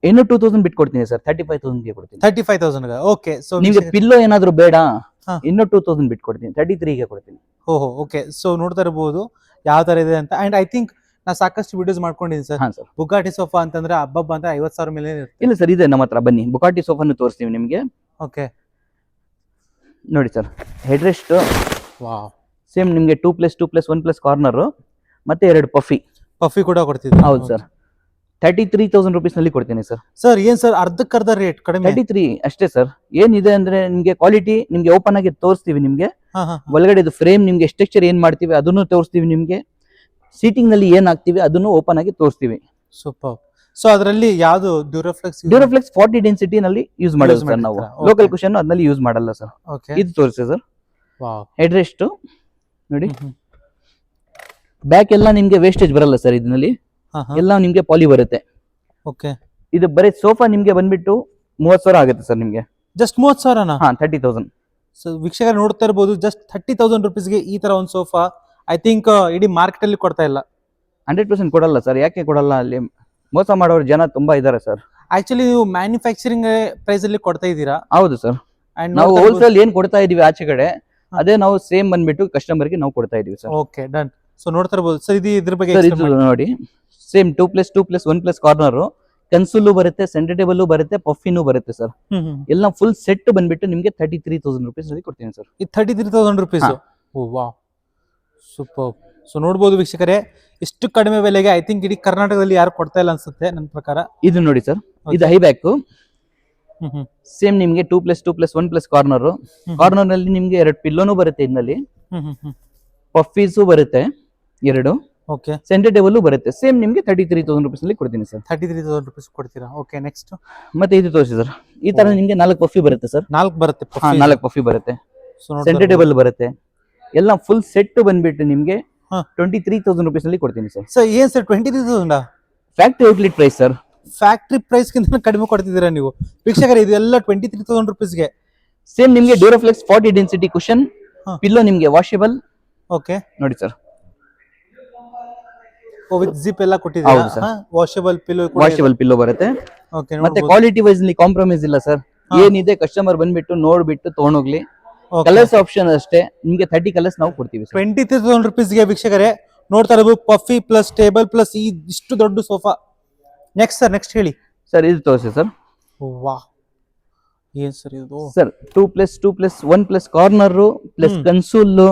ಇನ್ನು 2,000 ಬಿಟ್ಟು ಕೊಡ್ತೀನಿ ಸರ್, 35,000 ಗೆ ಕೊಡ್ತೀನಿ. 35,000. ಓಕೆ, ಸೊ ನಿಮ್ಗೆ ಪಿಲ್ಲೋ ಏನಾದ್ರು ಬೇಡ, ಇನ್ನು 2,000 ಬಿಟ್ಟು ಕೊಡ್ತೀನಿ, 33 ಗೆ ಕೊಡ್ತೀನಿ. ಓಹೋ, ಓಕೆ. ಸೊ ನೋಡ್ತಾ ಇರಬಹುದು ಯಾವ ತರ ಇದೆ ಅಂತ. ಅಂಡ್ ಐ ಥಿಂಕ್ ನಾ ಸಾಕಷ್ಟು ವಿಡಿಯೋಸ್ ಮಾಡ್ಕೊಂಡಿದ್ದೀನಿ ಸರ್. ಬುಗಾಟಿ ಸೋಫಾ ಅಂತಂದ್ರೆ ಹಬ್ಬ ಅಂತ 50,000 ಮೇಲೆ ಇಲ್ಲ ಸರ್, ಇದೆ ನಮ್ಮ ಹತ್ರ. ಬನ್ನಿ, ಬುಗಾಟಿ ಸೋಫಾನು ತೋರಿಸ್ತೀವಿ ನಿಮ್ಗೆ. ಓಕೆ, ನೋಡಿ sir, head rest wow, same ನಿಮ್ಗೆ 2+2+1+ ಕಾರ್ನರ್ ಮತ್ತೆ 2 ಪಫಿ ಕೂಡ ಕೊಡ್ತಿದ್ದೀವಿ. ಹೌದು ಸರ್. 33,000 rupees ನಲ್ಲಿ ಕೊಡ್ತೀನಿ ಸರ್. ಸರ್ ಏನ್ ಸರ್ ಅರ್ಧಕ್ಕರ್ಧ ರೇಟ್ ಕಡಿಮೆ? 33 ಅಷ್ಟೇ ಸರ್. ಏನಿದೆ ಅಂದ್ರೆ ನಿಮ್ಗೆ ಕ್ವಾಲಿಟಿ ನಿಮ್ಗೆ ಓಪನ್ ಆಗಿ ತೋರಿಸ್ತೀವಿ. ನಿಮ್ಗೆ ಒಳಗಡೆ ಫ್ರೇಮ್ ನಿಮ್ಗೆ ಸ್ಟ್ರಕ್ಚರ್ ಏನ್ ಮಾಡ್ತೀವಿ ಅದನ್ನು ತೋರಿಸ್ತೀವಿ. ನಿಮ್ಗೆ ಸೀಟಿಂಗ್ ನಲ್ಲಿ ಏನ್ ಹಾಕ್ತಿವಿ ಅದನ್ನು ಓಪನ್ ಆಗಿ ತೋರಿಸ್ತೀವಿ. ಸೂಪರ್. ಸೊ ಅದರಲ್ಲಿ ಯಾವುದು ಡ್ಯೂರೋಫ್ಲೆಕ್ಸ್ 40 ಡೆನ್ಸಿಟಿ ನಲ್ಲಿ ಯೂಸ್ ಮಾಡೋದು ಸರ್ ನಾವು. ಲೋಕಲ್ ಕುಶನ್ ಅದ್ರಲ್ಲಿ ಯೂಸ್ ಮಾಡಲ್ಲ ಸರ್. ಇದು ತೋರಿಸಿ ಸರ್. ಹೆಡ್ ರೆಸ್ಟ್ ನೋಡಿ, ಬ್ಯಾಕ್ ಎಲ್ಲ ನಿಮ್ಗೆ ವೇಸ್ಟೇಜ್ ಬರಲ್ಲ ಸರ್. ಇದರಲ್ಲಿ ಎಲ್ಲ ನಿಮ್ಗೆ ಪಾಲಿ ಬರುತ್ತೆ. ಓಕೆ, ಇದು ಬರೀ ಸೋಫಾ ನಿಮ್ಗೆ ಬಂದ್ಬಿಟ್ಟು 30,000 ಆಗುತ್ತೆ ಸರ್. ನಿಮ್ಗೆ ಜಸ್ಟ್ 30,000? ಹಾ, 30,000. ಸೊ ವೀಕ್ಷಕರು ನೋಡ್ತಾ ಇರಬಹುದು, ಜಸ್ಟ್ 30,000 rupeesಗೆ ಈ ತರ ಒಂದು ಸೋಫಾ ಐ ಥಿಂಕ್ ಇಡೀ ಮಾರ್ಕೆಟ್ ಅಲ್ಲಿ ಕೊಡ್ತಾ ಇಲ್ಲ. 100% ಕೊಡಲ್ಲ ಸರ್. ಯಾಕೆ ಕೊಡಲ್ಲ? ಅಲ್ಲಿ ಮೋಸ ಮಾಡೋರು ಜನ ತುಂಬಾ ಇದಾರೆ ಸರ್. ಆಕ್ಚುಲಿ ನೀವು ಮ್ಯಾನುಫ್ಯಾಕ್ಚರಿಂಗ್ ಪ್ರೈಸ್ ಅಲ್ಲಿ ಕೊಡ್ತಾ ಇದ್ದೀರಾ? ಹೌದು ಸರ್. ನಾವು ಹೋಲ್ಸೇಲ್ ಏನ್ ಕೊಡ್ತಾ ಇದೀವಿ ಆಚೆ ಕಡೆ, ಅದೇ ನಾವು ಸೇಮ್ ಬಂದ್ಬಿಟ್ಟು ಕಸ್ಟಮರ್ ಗೆ ನಾವು ಕೊಡ್ತಾ ಇದೀವಿ ಸರ್. Okay, done. ಸೊ ನೋಡ್ತಾ ಇರಬಹುದು ಸರ್, ಇದ್ರ ಬಗ್ಗೆ ನೋಡಿ, ಸೇಮ್ 2+2+1+ ಕಾರ್ನರ್, ಕನ್ಸೋಲ್ ಬರುತ್ತೆ, ಸೆಂಟರ್ ಟೇಬಲ್ ಬರುತ್ತೆ, ಪಫಿನೂ ಬರುತ್ತೆ ಸರ್. ಎಲ್ಲ ಫುಲ್ ಸೆಟ್ ಬಂದ್ಬಿಟ್ಟು ನಿಮ್ಗೆ 33,000 rupees ನಲ್ಲಿ ಕೊಡ್ತೀನಿ ಸರ್. 33,000 rupees? ಓ ವಾವ್, ಸೂಪರ್. ಸೊ ನೋಡ್ಬೋದು ವೀಕ್ಷಕರೇ, ಇಷ್ಟು ಕಡಿಮೆ ಬೆಲೆಗೆ ಐ ಥಿಂಕ್ ಇಡೀ ಕರ್ನಾಟಕದಲ್ಲಿ ಯಾರು ಕೊಡ್ತಾ ಇಲ್ಲ ಅನ್ಸುತ್ತೆ ನನ್ನ ಪ್ರಕಾರ. ಇದು ನೋಡಿ ಸರ್, ಇದು ಹೈ ಬ್ಯಾಕ್ ಸೇಮ್ ನಿಮ್ಗೆ 2+2+1+ ಕಾರ್ನರ್. ಕಾರ್ನರ್ ನಲ್ಲಿ ನಿಮ್ಗೆ 2 ಪಿಲ್ಲೋನು ಬರುತ್ತೆ, ಇದರಲ್ಲಿ ಪಫೀಸು ಬರುತ್ತೆ 2. ಓಕೆ, ಸೆಂಟರ್ ಟೇಬಲ್ ಬರುತ್ತೆ. ಸೇಮ್ ನಿಮ್ಗೆ 33,000 rupees ಅಲ್ಲಿ ಕೊಡ್ತೀನಿ ಸರ್. 33,000 rupees ಕೊಡ್ತೀರಾ? ಓಕೆ, ನೆಕ್ಸ್ಟ್ ಮತ್ತೆ ಇದು ತೋರಿಸಿ ಸರ್. ಈ ತರ ನಿಮ್ಗೆ 4 ಪಫಿ ಬರುತ್ತೆ ಸರ್. 4 ಬರುತ್ತೆ. 4 ಪಫಿ ಬರುತ್ತೆ. ಸೆಂಟರ್ ಟೇಬಲ್ ಬರುತ್ತೆ. ಎಲ್ಲ ಫುಲ್ ಸೆಟ್ ಬಂದ್ಬಿಟ್ಟು ನಿಮ್ಗೆ 23,000 rupees ಅಲ್ಲಿ ಕೊಡ್ತೀನಿ ಸರ್. ಸರ್ ಏನ್ sir 23,000? Factory outlet price sir. Factory price ಗಿಂತ ಕಡಿಮೆ ಕೊಡ್ತಿದ್ದೀರಾ ನೀವು ವೀಕ್ಷಕರೇ. ಇದೆಲ್ಲ 23,000 rupees ಗೆ. ಸೇಮ್ ನಿಮ್ಗೆ ಡ್ಯೂರಾಫ್ಲೆಕ್ಸ್ 40 ಡೆನ್ಸಿಟಿ ಕುಶನ್ ಪಿಲ್ಲೋ ನಿಮ್ಗೆ ವಾಷೇಬಲ್. ಓಕೆ, ನೋಡಿ ಸರ್, ವಿತ್ ಜಿಪ್ ಎಲ್ಲ ಕೊಟ್ಟಿದ್ದೀರಾ. ವಾಷೇಬಲ್ ಪಿಲ್ಲೋ ಬರುತ್ತೆ. ಓಕೆ, ಮತ್ತೆ ಕ್ವಾಲಿಟಿ ವೈಸ್ ನಲ್ಲಿ ಕಾಂಪ್ರಮೈಸ್ ಇಲ್ಲ ಸರ್. ಏನಿದೆ ಕಸ್ಟಮರ್ ಬಂದ್ಬಿಟ್ಟು ನೋಡ್ಬಿಟ್ಟು ತಗೊಂಡೋಗ್ಲಿ. ಕಲರ್ಸ್ ಆಪ್ಷನ್ ಅಷ್ಟೇ, ನಿಮ್ಗೆ 30 ಕಲರ್ಸ್ ನಾವು ಕೊಡ್ತೀವಿ ಸರ್. 23,000 rupees ಗೆ ವೀಕ್ಷಕರೇ ನೋಡ್ತಾ ಇರಬಹುದು. ಪಫಿ ಪ್ಲಸ್ ಟೇಬಲ್ ಪ್ಲಸ್ ಈ ಇಷ್ಟು ದೊಡ್ಡ ಸೋಫಾ. ನೆಕ್ಸ್ಟ್ ಸರ್, ನೆಕ್ಸ್ಟ್ ಹೇಳಿ ಸರ್. ಇದು ತೋರಿಸಿ ಸರ್. ವಾ, ಏನ್ ಸರ್ ಇದು sir? 2+2+1+ corner plus console,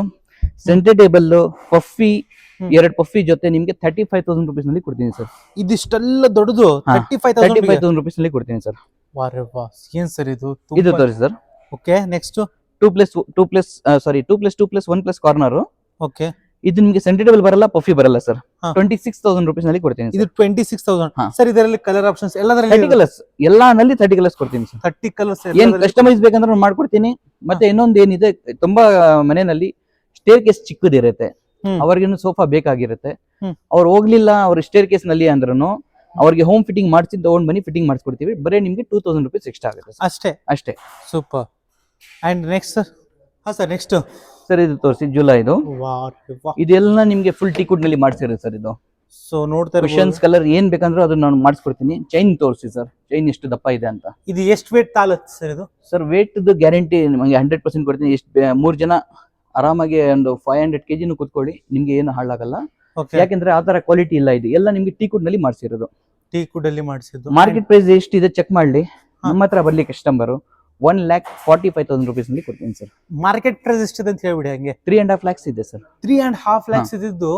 centre table, puffy, 2 puffy ಜೊತೆ ನಿಮ್ಗೆ 35,000 rupees ನಲ್ಲಿ ಕೊಡ್ತೀನಿ ಸರ್. ಇದಿಷ್ಟೆಲ್ಲ ದೊಡ್ಡದು 35,000 rupees ನಲ್ಲಿ ಕೊಡ್ತೀನಿ ಸರ್. ವಾರೆ ವಾ, ಏನ್ ಸರ್ ಇದು? ಇದು ತೋರಿಸಿ sir. Okay, next 2+2+1+ corner. Okay, ಇದು ನಿಮ್ಗೆ ಸೆಂಟರ್ ಟೇಬಲ್ ಬರಲ್ಲ, ಪಫಿ ಬರಲ್ಲ ಸರ್. 26,000 rupees ನಲ್ಲಿ ಕೊಡ್ತೀನಿ. ಇದು 26,000 ಸರ್. ಇದರಲ್ಲಿ ಕಲರ್ ಆಪ್ಷನ್ಸ್ ಎಲ್ಲದರಲ್ಲಿ 30 ಕಲರ್ಸ್, ಎಲ್ಲಾನಲ್ಲಿ 30 ಕಲರ್ಸ್ ಕೊಡ್ತೀನಿ ಸರ್. 30 ಕಲರ್ಸ್ ಏನ್ ಕಸ್ಟಮೈಸ್ ಬೇಕಂದ್ರೆ ಮಾಡ್ಕೊಡ್ತೀನಿ. ಮತ್ತೆ ಇನ್ನೊಂದು ಏನಿದೆ, ತುಂಬಾ ಮನೆಯಲ್ಲಿ ಸ್ಟೇರ್ ಕೇಸ್ ಚಿಕ್ಕದಿರುತ್ತೆ, ಅವ್ರಿಗೇನು ಸೋಫಾ ಬೇಕಾಗಿರುತ್ತೆ. ಅವ್ರು ಹೋಗ್ಲಿಲ್ಲ ಅವ್ರ ಸ್ಟೇರ್ ಕೇಸ್ ನಲ್ಲಿ ಅಂದ್ರೂ ಅವ್ರಿಗೆ ಹೋಮ್ ಫಿಟ್ಟಿಂಗ್ ಮಾಡಿಸಿ ತಗೊಂಡ್ ಬನ್ನಿ, ಫಿಟ್ಟಿಂಗ್ ಮಾಡಿಸ್ಕೊಡ್ತೀವಿ. ಬರೀ ನಿಮ್ಗೆ 2,000 rupees ಎಕ್ಸ್ಟ್ರಾ ಆಗುತ್ತೆ ಅಷ್ಟೇ. ಸೂಪರ್. And next sir? ಹಾ ಸರ್, ನೆಕ್ಸ್ಟ್ ಸರ್ ಇದು ತೋರಿಸಿ. ಜುಲೈ ಇದು. ಇದೆಲ್ಲ ನಿಮ್ಗೆ ಫುಲ್ ಟೀಕುಡ್ ನಲ್ಲಿ ಮಾಡಿಸಿರೋದು ಸರ್. ಇದು ಸೊ ನೋಡ್ತಾ ಕುಶನ್ಸ್ ಕಲರ್ ಏನ್ ಬೇಕಂದ್ರೆ ಅದನ್ನ ನಾನು ಮಾಡಿಸ್ಕೊಡ್ತೀನಿ. ಚೈನ್ ತೋರಿಸಿ ಸರ್, ಚೈನ್ ಎಷ್ಟು ದಪ್ಪ ಇದೆ ಅಂತ. ಇದು ಎಷ್ಟು ವೇಟ್ ತಾಲತ್ ಸರ್? ಇದು ಸರ್ ವೇಟ್ ಗ್ಯಾರಂಟಿ ನಿಮಗೆ 100% ಕೊಡ್ತೀನಿ. ಎಷ್ಟು 3 ಜನ ಆರಾಮಾಗಿ ಒಂದು 500 kg ಕೂತ್ಕೊಳ್ಳಿ, ನಿಮ್ಗೆ ಏನು ಹಾಳಾಗಲ್ಲ. ಯಾಕಂದ್ರೆ ಆ ತರ ಕ್ವಾಲಿಟಿ ಇಲ್ಲ. ಇದು ಎಲ್ಲ ನಿಮ್ಗೆ ಟೀಕುಡ್ ನಲ್ಲಿ ಮಾಡಿಸಿರೋದು. ಟೀಕುಡ್ ಅಲ್ಲಿ ಮಾಡಿಸಿದ್ದು. ಮಾರ್ಕೆಟ್ ಪ್ರೈಸ್ ಎಷ್ಟಿದೆ ಚೆಕ್ ಮಾಡ್ಲಿ. ನಮ್ಮ ಹತ್ರ ಬರ್ಲಿ ಕಸ್ಟಮರ್ 1,45,000 rupees ನಲ್ಲಿ ಕೊಡ್ತೀನಿ ಸರ್. ಮಾರ್ಕೆಟ್ ಪ್ರೈಸ್ ಎಷ್ಟಿದೆ ಅಂತ ಹೇಳ್ಬಿಡಿ. ಹಂಗೆ 3.5 lakhs ಇದೆ ಸರ್. 3.5 lakhs ಇದ್ದು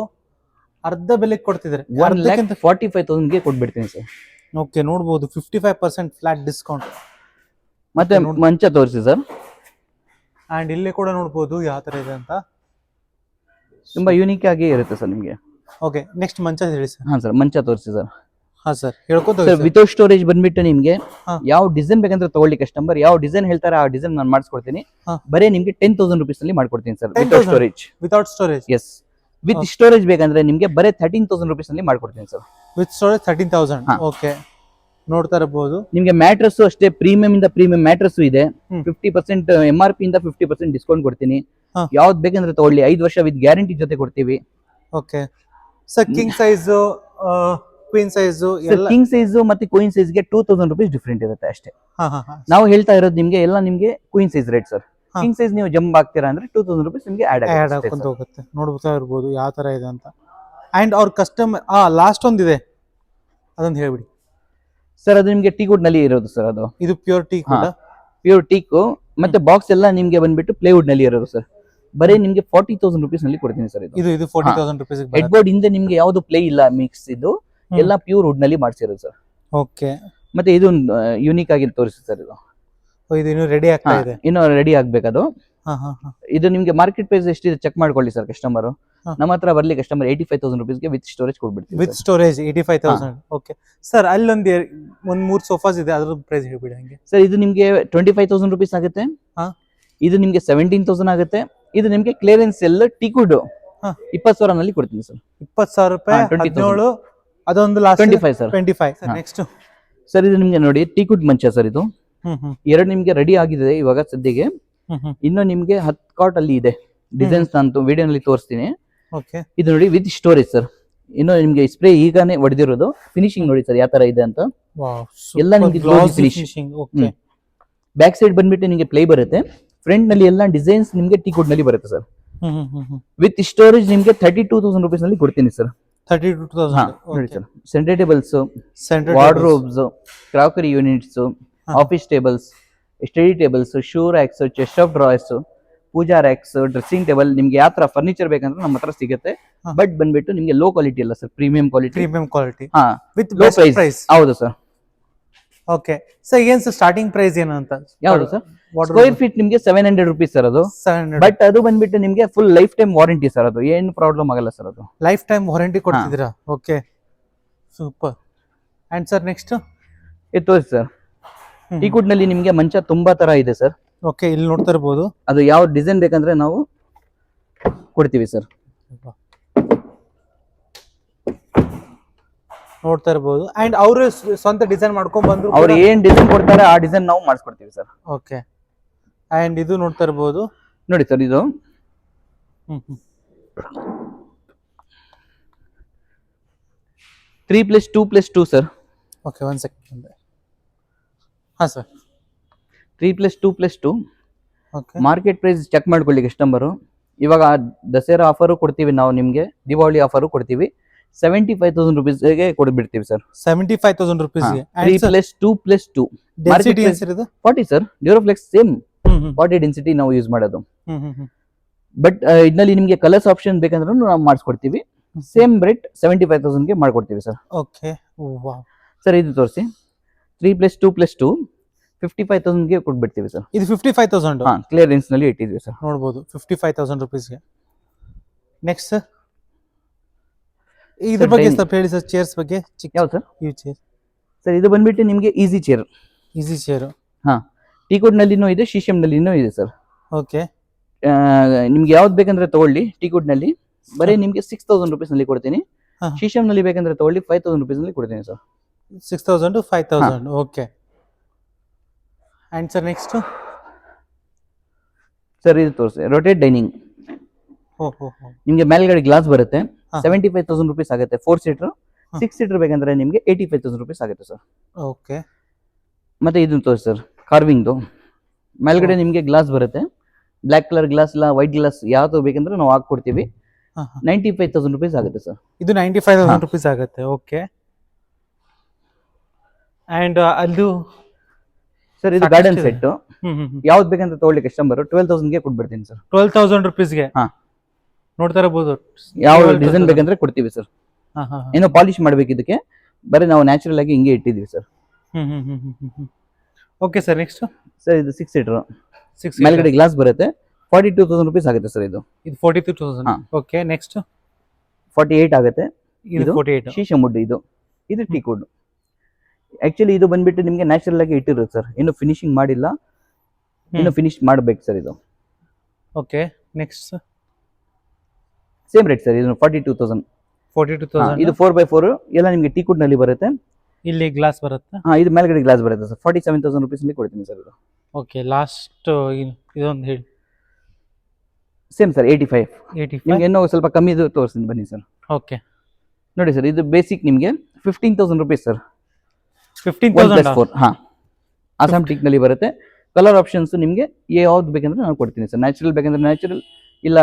ಅರ್ಧ ಬೆಲೆಗೆ ಕೊಡ್ತಿದ್ರೆ 1,45,000 ಗೆ ಕೊಟ್ಬಿಡ್ತೀನಿ ಸರ್. ಓಕೆ, ನೋಡ್ಬೋದು 55% ಫ್ಲಾಟ್ ಡಿಸ್ಕೌಂಟ್. ಮತ್ತೆ ಮಂಚ ತೋರಿಸಿ ಸರ್. ಅಂಡ್ ಇಲ್ಲಿ ಕೂಡ ನೋಡ್ಬೋದು ಯಾವ ತರ ಇದೆ ಅಂತ. ತುಂಬಾ ಯೂನಿಕ್ ಆಗಿ ಇರುತ್ತೆ ಸರ್ ನಿಮ್ಗೆ. ಓಕೆ, ನೆಕ್ಸ್ಟ್ ಮಂಚ ಹೇಳಿ ಸರ್. ಹಾ ಸರ್, ಮಂಚ ತೋರಿಸಿ ಸರ್. ಹಾ ಸರ್, ಹೇಳ್ಕೊತ ಸರ್. ವಿತೌಟ್ ಸ್ಟೋರೇಜ್ ಬಂದ್ಬಿಟ್ಟು ನಿಮ್ಗೆ ಯಾವ ಡಿಸೈನ್ ಬೇಕಂದ್ರೆ ತಗೊಳ್ಳಿ. ಕಸ್ಟಮರ್ ಯಾವ ಡಿಸೈನ್ ಹೇಳ್ತಾರೆ ಆ ಡಿಸೈನ್ ನಾನು ಮಾಡಿಸ್ಕೊಡ್ತೀನಿ. ಬರೀ ನಿಮ್ಗೆ 10,000 rupees ನಲ್ಲಿ ಮಾಡ್ಕೊಡ್ತೀನಿ sir. Without storage. Without storage? Yes. With storage ಬೇಕಂದ್ರೆ ನಿಮ್ಗೆ ಬರೀ 13,000 rupees ನಲ್ಲಿ ಮಾಡ್ಕೊಡ್ತೀನಿ ಸರ್. With storage 13,000. ಓಕೆ, ನೋಡ್ತಾ ಇರಬಹುದು. ನಿಮ್ಗೆ ಮ್ಯಾಟ್ರಸ್ ಅಷ್ಟೇ ಪ್ರೀಮಿಯಂ ಇಂದ ಪ್ರೀಮಿಯಂ ಮ್ಯಾಟ್ರಸ್ ಇದೆ. 50% MRP ಇಂದ 50% ಡಿಸ್ಕೌಂಟ್ ಕೊಡ್ತೀನಿ. ಯಾವ್ದು ಬೇಕಂದ್ರೆ ತಗೊಳ್ಳಿ. 5 ವರ್ಷ ವಿತ್ ಗ್ಯಾರಂಟಿ ಜೊತೆ ಕೊಡ್ತೀವಿ. Okay sir. King size, queen size, king size ಮತ್ತೆ ಕ್ವೀನ್ ಸೈಜ್ ಗೆ 2,000 rupees ಡಿಫ್ರೆಂಟ್ ಇರುತ್ತೆ ಅಷ್ಟೇ. ನಾವು ಹೇಳ್ತಾ ಇರೋದು ನಿಮ್ಗೆ ಎಲ್ಲ ನಿಮ್ಗೆ queen size rate sir. King size ನೀವು ಜಂಪ್ ಆಗ್ತೀರಾ ಅಂದ್ರೆ 2,000 rupees ನಿಮ್ಗೆ ಆಡ್ ಆಗುತ್ತೆ ಹೋಗುತ್ತೆ. ನೋಡ್ತಾ ಇರ್ಬೋದು ಯಾವ ತರ ಇದೆ ಅಂತ. ಅಂಡ್ ಅವ್ರ ಕಸ್ಟಮರ್ ಲಾಸ್ಟ್ ಒಂದಿದೆ, ಅದೊಂದು ಹೇಳ್ಬಿಡಿ ಸರ್. ಅದು ನಿಮ್ಗೆ ಟೀಕುಡ್ ನಲ್ಲಿ ಇರೋದು ಸರ್. ಅದು ಇದು ಪ್ಯೂರ್ ಟೀಕ್. ಪ್ಯೂರ್ ಟೀಕ್ ಮತ್ತೆ ಬಾಕ್ಸ್ ಎಲ್ಲ ನಿಮ್ಗೆ ಬಂದ್ಬಿಟ್ಟು ಪ್ಲೇವುಡ್ ನಲ್ಲಿ ಇರೋದು ಸರ್. ಬರೀ ನಿಮ್ಗೆ 40,000 rupees ನಲ್ಲಿ ಕೊಡ್ತೀನಿ ಸರ್. ಇದು 40,000 rupees. ಹೆಡ್ ಬೋರ್ಡ್ ಹಿಂದೆ ನಿಮ್ಗೆ ಯಾವ್ದು ಪ್ಲೇ ಇಲ್ಲ, ಮಿಕ್ಸ್. ಇದು ಎಲ್ಲ ಪ್ಯೂರ್ ವುಡ್ ನಲ್ಲಿ ಮಾಡಿಸಿರೋದು ಸರ್. ಓಕೆ, ಮತ್ತೆ ಇದು ಯೂನಿಕ್ ಆಗಿ ತೋರಿಸಿ ಸರ್. ಇದು ಇನ್ನು ರೆಡಿ ಆಗ್ತಾ ಇದೆ. ಇನ್ನು ರೆಡಿ ಆಗ್ಬೇಕದು. ಇದು ನಿಮ್ಗೆ ಮಾರ್ಕೆಟ್ ಪ್ರೈಸ್ ಎಷ್ಟಿದೆ ಚೆಕ್ ಮಾಡ್ಕೊಳ್ಳಿ ಸರ್ ಕಸ್ಟಮರ್. ನಮ್ಮ ಹತ್ರ ಬರ್ಲಿ ಕಸ್ಟಮರ್ 85,000 rupees ಗೆ ವಿತ್ ಸ್ಟೋರೇಜ್ ಕೊಡ್ಬಿಡ್ತೀವಿ. With storage 85,000. Okay sir. ಅಲ್ಲೊಂದು 3 ಸೋಫಾಸ್ ಇದೆ, ಅದ್ರ ಪ್ರೈಸ್ ಹೇಳ್ಬಿಡಿ ಹಂಗೆ ಸರ್. ಇದು ನಿಮ್ಗೆ 25,000 rupees ಆಗುತ್ತೆ. ಇದು ನಿಮ್ಗೆ 17,000 ಆಗುತ್ತೆ. ಇದು ನಿಮ್ಗೆ ಕ್ಲಿಯರೆನ್ಸ್ ಎಲ್ಲ ಟೀಕುಡ್ 20,000 ನಲ್ಲಿ ಕೊಡ್ತೀನಿ ಸರ್. 20,000 ರೂಪಾಯಿ. 17 ಅದೊಂದು last 25 sir. 25 sir. Next sir ಇದು ನಿಮ್ಗೆ ನೋಡಿ ಟೀಕುಡ್ ಮಂಚ ಸರ್. ಇದು 2 ನಿಮ್ಗೆ ರೆಡಿ ಆಗಿದೆ ಇವಾಗ ಸದ್ಯಕ್ಕೆ. ಇನ್ನು ನಿಮ್ಗೆ 10 ಕಾಟ್ ಅಲ್ಲಿ ಇದೆ ಡಿಸೈನ್ಸ್. ನಾನು ವಿಡಿಯೋ ನಲ್ಲಿ ತೋರಿಸ್ತೀನಿ. ಓಕೆ, ಇದು ನೋಡಿ ವಿತ್ ಸ್ಟೋರೇಜ್ ಸರ್. ಇನ್ನು ನಿಮ್ಗೆ ಸ್ಪ್ರೇ ಈಗಾನೇ ಹೊಡೆದಿರೋದು. ಫಿನಿಶಿಂಗ್ ನೋಡಿ ಸರ್ ಯಾವ ತರ ಇದೆ ಅಂತ. ಎಲ್ಲ ನಿಮ್ಗೆ ಫಿನಿಶಿಂಗ್. ಓಕೆ, ಬ್ಯಾಕ್ ಸೈಡ್ ಬಂದ್ಬಿಟ್ಟು ನಿಮ್ಗೆ ಪ್ಲೇ ಬರುತ್ತೆ. ಫ್ರಂಟ್ ನಲ್ಲಿ ಎಲ್ಲ ಡಿಸೈನ್ಸ್ ನಿಮ್ಗೆ ಟೀಕುಡ್ ನಲ್ಲಿ ಬರುತ್ತೆ ಸರ್. ವಿತ್ ಸ್ಟೋರೇಜ್ ನಿಮ್ಗೆ 32,000 rupees ನಲ್ಲಿ ಕೊಡ್ತೀನಿ ಸರ್. 32,000. ನೋಡಿ sir. Centre tables, wardrobes, crockery units, office tables, study tables, shoe racks, chest of drawers, pooja racks, dressing table. ನಿಮ್ಗೆ ಯಾವ ತರ ಫರ್ನಿಚರ್ ಬೇಕಂದ್ರೆ ನಮ್ಮ ಹತ್ರ ಸಿಗುತ್ತೆ. ಹಾ. ಬಟ್ ಬಂದ್ಬಿಟ್ಟು ನಿಮ್ಗೆ ಲೋ ಕ್ವಾಲಿಟಿ ಅಲ್ಲ sir, premium quality. Premium quality ಹಾ, ವಿತ್ ಲೋ ಬೆಸ್ಟ್ ಪ್ರೈಸ್. ಹೌದು ಸರ್. ಓಕೆ ಸರ್, ಏನ್ ಸರ್ ಸ್ಟಾರ್ಟಿಂಗ್ ಪ್ರೈಸ್ ಏನು ಅಂತ? ಯಾವುದು ಸರ್? ಸ್ಕ್ವೇರ್ ಫೀಟ್ ನಿಮ್ಗೆ 700 rupees ಸರ್ ಅದು. 700. ಬಟ್ ಅದು ಬಂದ್ಬಿಟ್ಟು ನಿಮ್ಗೆ full life time warranty sir, ಅದು ಏನು ಪ್ರಾಬ್ಲಮ್ ಆಗಲ್ಲ ಸರ್ ಅದು. ಲೈಫ್ ಟೈಮ್ ವಾರಂಟಿ ಕೊಡ್ತಿದ್ದೀರಾ? Okay, super. And sir next ಇದು ತೋರಿಸಿ ಸರ್. ಟೀಕುಡ್ ನಲ್ಲಿ ನಿಮ್ಗೆ ಮಂಚ ತುಂಬಾ ತರ ಇದೆ ಸರ್. ಓಕೆ, ಇಲ್ಲಿ ನೋಡ್ತಾ ಇರ್ಬೋದು. ಅದು ಯಾವ ಡಿಸೈನ್ ಬೇಕಂದ್ರೆ ನಾವು ಕೊಡ್ತೀವಿ ಸರ್. ನೋಡ್ತಾ ಇರ್ಬೋದು. ಅಂಡ್ ಅವರು ಸ್ವಂತ ಡಿಸೈನ್ ಮಾಡ್ಕೊಂಡ್ ಬಂದ್ರು, ಅವ್ರು ಏನ್ ಡಿಸೈನ್ ಕೊಡ್ತಾರೆ ಆ ಡಿಸೈನ್ ನಾವು ಮಾಡಿಸ್ಕೊಡ್ತೀವಿ ಸರ್. ಓಕೆ. ಅಂಡ್ ಇದು ನೋಡ್ತಾ ಇರ್ಬೋದು ನೋಡಿ ಸರ್, ಇದು 3+2+2 ಸರ್. Okay, 1 second. ಹಾ sir, 3+2+2. Okay. Market price check ಮಾಡ್ಕೊಳ್ಳಿ ಕಸ್ಟಮರು. ಇವಾಗ ದಸರಾ ಆಫರು ಕೊಡ್ತೀವಿ ನಾವು ನಿಮ್ಗೆ, ದೀಪಾವಳಿ ಆಫರು ಕೊಡ್ತೀವಿ. 75,000 rupeesಗೆ ಕೊಡ್ಬಿಡ್ತೀವಿ ಸರ್. 75,000 rupeesಗೆ. 3+2+2. ಡೆನ್ಸಿಟಿ ಏನು ಸರ್ ಇದು? 40 ಸರ್. ಡ್ಯೂರೋಫ್ಲೆಕ್ಸ್ ಸೇಮ್ 40 ಡೆನ್ಸಿಟಿ ನಾವು ಯೂಸ್ ಮಾಡೋದು. ಬಟ್ ಇದರಲ್ಲಿ ನಿಮ್ಗೆ ಕಲರ್ಸ್ ಆಪ್ಷನ್ ಬೇಕಂದ್ರೂ ನಾವು ಮಾಡಿಸ್ಕೊಡ್ತೀವಿ. ಸೇಮ್ ರೇಟ್ 75,000ಗೆ ಮಾಡ್ಕೊಡ್ತೀವಿ ಸರ್. ಓಕೆ, ಸರ್ ಇದು ತೋರಿಸಿ. 3+2+2 55,000ಗೆ ಕೊಟ್ಬಿಡ್ತೀವಿ ಸರ್. ಇದು 55,000. ಹಾ, ಕ್ಲಿಯರೆನ್ಸ್ ನಲ್ಲಿ ಇಟ್ಟಿದ್ವಿ ಸರ್. ನೋಡ್ಬೋದು 55,000 rupeesಗೆ. ನೆಕ್ಸ್ಟ್ ಸರ್, ಇದ್ರ ಬಗ್ಗೆ ಸ್ವಲ್ಪ ಹೇಳಿ ಸರ್, ಚೇರ್ಸ್ ಬಗ್ಗೆ. ಯಾವ್ದು ಸರ್? ಈ ಚೇರ್ ಸರ್ ಇದು ಬಂದ್ಬಿಟ್ಟು ನಿಮ್ಗೆ ಈಸಿ ಚೇರ್. Easy chair. ಹಾ, ಟೀಕುಡ್ ನಲ್ಲಿನೂ ಇದೆ, ಶಿಶಮ್ ನಲ್ಲಿನೂ ಇದೆ ಸರ್. ಓಕೆ. ನಿಮ್ಗೆ ಯಾವ್ದು ಬೇಕಂದ್ರೆ ತಗೊಳ್ಳಿ. ಟೀಕುಡ್ ನಲ್ಲಿ ಬರೀ ನಿಮ್ಗೆ 6,000 rupees ನಲ್ಲಿ ಕೊಡ್ತೀನಿ. ಶಿಶಮ್ ನಲ್ಲಿ ಬೇಕಂದ್ರೆ ತಗೊಳ್ಳಿ, 5,000 rupees ನಲ್ಲಿ ಕೊಡ್ತೀನಿ sir. 6,000 to 5,000. Okay. And sir next sir ಇದು ತೋರಿಸಿ. Rotate dining. ನಿಮ್ಗೆ ಮೇಲ್ಗಡೆ ಗ್ಲಾಸ್ ಬರುತ್ತೆ. 75,000 rupees ಆಗುತ್ತೆ 4 ಸೀಟರ್. 6 ಸೀಟರ್ ಬೇಕಂದ್ರೆ ನಿಮ್ಗೆ 85,000 rupees ಆಗುತ್ತೆ ಸರ್. ಓಕೆ. ಮತ್ತೆ ಇದನ್ನ ತೋರಿಸಿ ಸರ್, ಕಾರ್ವಿಂಗ್ದು. ಮೇಲ್ಗಡೆ ನಿಮ್ಗೆ ಗ್ಲಾಸ್ ಬರುತ್ತೆ. ಬ್ಲ್ಯಾಕ್ ಕಲರ್ ಗ್ಲಾಸ್ ಇಲ್ಲ ವೈಟ್ ಗ್ಲಾಸ್ ಯಾವ್ದು ಬೇಕಂದ್ರೆ ನಾವು ಹಾಕೊಡ್ತೀವಿ. 95,000 rupees ಆಗುತ್ತೆ ಸರ್. ಇದು 95,000 rupees ಆಗುತ್ತೆ. ಓಕೆ. ಅಂಡ್ ಅದು ಸರ್ ಇದು ಗಾರ್ಡನ್ ಸೆಟ್. ಯಾವ್ದು ಬೇಕಂತ ತಗೊಳ್ಳಿ ಕಸ್ಟಮರ್, 12,000ಗೆ ಕೊಟ್ಬಿಡ್ತೀನಿ ಸರ್. 12,000 rupeesಗೆ. ಹಾ, ನೋಡ್ತಾ ಇರಬಹುದು. ಯಾವ ಡಿಸೈನ್ ಬೇಕಂದ್ರೆ ಕೊಡ್ತೀವಿ ಸರ್. ಏನೋ ಪಾಲಿಶ್ ಮಾಡ್ಬೇಕು ಇದಕ್ಕೆ, ಬರೀ ನಾವು ನ್ಯಾಚುರಲ್ ಆಗಿ ಹಿಂಗೆ ಇಟ್ಟಿದೀವಿ sir. Okay sir, next sir ಇದು 6 ಸೀಟರ್. ಮೇಲ್ಗಡೆ ಗ್ಲಾಸ್ ಬರುತ್ತೆ. 42,000 rupees ಆಗುತ್ತೆ ಸರ್ ಇದು. ಇದು 42,000. ಓಕೆ. ನೆಕ್ಸ್ಟ್ 48 ಆಗುತ್ತೆ. ಇದು 48. ಶೀಶಮ್ ವುಡ್ ಇದು. ಇದು ಟೀಕ್ವುಡ್. ಆಕ್ಚುಲಿ ಇದು ಬಂದ್ಬಿಟ್ಟು ನಿಮ್ಗೆ ನ್ಯಾಚುರಲ್ ಆಗಿ ಇಟ್ಟಿರುತ್ತೆ ಸರ್, ಇನ್ನು ಫಿನಿಶಿಂಗ್ ಮಾಡಿಲ್ಲ, ಇನ್ನು ಫಿನಿಶ್ ಮಾಡ್ಬೇಕು ಸರ್ ಇದು. Okay. Next same rate sir, ಇದು 42,000. 42,000. ಇದು 4x4 ಎಲ್ಲ ನಿಮ್ಗೆ ಟೀಕ್ವುಡ್ ನಲ್ಲಿ ಬರುತ್ತೆ. ಇಲ್ಲಿ ಗ್ಲಾಸ್ ಬರುತ್ತೆ. ಹಾ, ಇದು ಮೇಲ್ಗಡೆ ಗ್ಲಾಸ್ ಬರುತ್ತೆ ಸರ್. 47,000 rupees ನಲ್ಲಿ ಕೊಡ್ತೀನಿ ಸರ್ ಇದು. ಓಕೆ. ಲಾಸ್ಟ್ ಇದೊಂದು ಹೇಳಿ. Same sir 85. ನಿಮ್ಗೆ ಇನ್ನೂ ಸ್ವಲ್ಪ ಕಮ್ಮಿ ತೋರಿಸ್ತೀನಿ ಬನ್ನಿ ಸರ್. ಓಕೆ. ನೋಡಿ ಸರ್, ಇದು ಬೇಸಿಕ್ ನಿಮ್ಗೆ 15,000 rupees ಸರ್. 15,000. ಹಾ, ಆಸಾಮ್ ಟೀಕ್ ನಲ್ಲಿ ಬರುತ್ತೆ. ಕಲರ್ ಆಪ್ಷನ್ಸ್ ನಿಮ್ಗೆ ಯಾವ್ದು ಬೇಕಂದ್ರೆ ನಾನು ಕೊಡ್ತೀನಿ ಸರ್. ನ್ಯಾಚುರಲ್ ಬೇಕಂದ್ರೆ ನ್ಯಾಚುರಲ್, ಇಲ್ಲ